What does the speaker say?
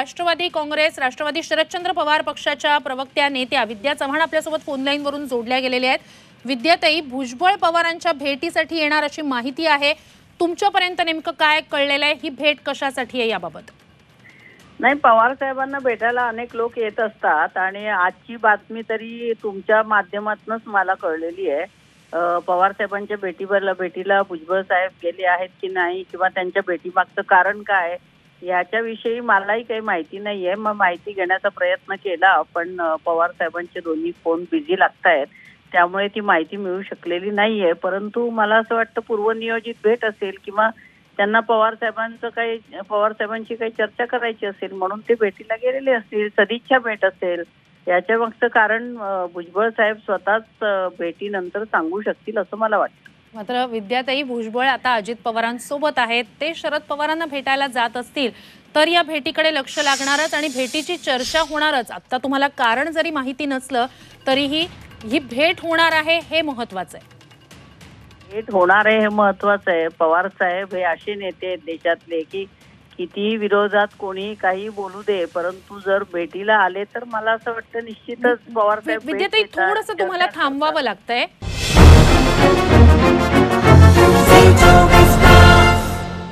राष्ट्रवादी काँग्रेस, राष्ट्रवादी शरदचंद्र पवार पक्षाच्या प्रवक्त्या नेत्या विद्या चव्हाण आपल्यासोबत फोन लाईन वरून जोडल्या गेलेल्या आहेत। विद्याताई, भुजबळ पवारांच्या भेटीसाठी येणार अशी माहिती आहे, तुमच्यापर्यंत नेमकं काय कळलेलं आहे? ही भेट कशासाठी आहे याबाबत? नाही, पवार साहेबांना भेटायला अनेक लोक येत असतात आणि आजची बातमी तरी तुमच्या माध्यमातूनच मला कळलेली आहे। पवार साहेबांच्या भेटीला भुजबळ साहेब गेले आहेत की नाही किंवा त्यांच्या भेटीमागचं कारण काय याच्याविषयी मलाही काही माहिती नाहीये। मग माहिती घेण्याचा प्रयत्न केला पण पवार साहेबांचे दोन्ही फोन बिझी लागतायत, त्यामुळे ती माहिती मिळू शकलेली नाहीये। परंतु मला असं वाटतं पूर्वनियोजित भेट असेल किंवा त्यांना पवार साहेबांची काही चर्चा करायची असेल म्हणून ते भेटीला गेलेले असतील, सदिच्छा भेट असेल। याच्या मागचं कारण भुजबळ साहेब स्वतःच भेटीनंतर सांगू शकतील असं मला वाटतं। मात्र विद्याताई, भुजबळ आता अजित पवारांसोबत आहेत, ते शरद पवारांना भेटायला जात असतील तर या भेटीकडे लक्ष लागणारच आणि भेटीची चर्चा होणारच। आता तुम्हाला कारण जरी माहिती नसलं तरीही ही भेट होणार आहे हे महत्त्वाचं आहे। भेट होणार आहे हे महत्त्वाचं आहे। पवार साहेब हे असे नेते आहेत देशातले की कितीही विरोधात कोणी काही बोलू दे, परंतु जर भेटीला आले तर मला असं वाटतं निश्चितच पवार साहेब। विद्याताई, थोडंसं तुम्हाला थांबवावं लागतंय।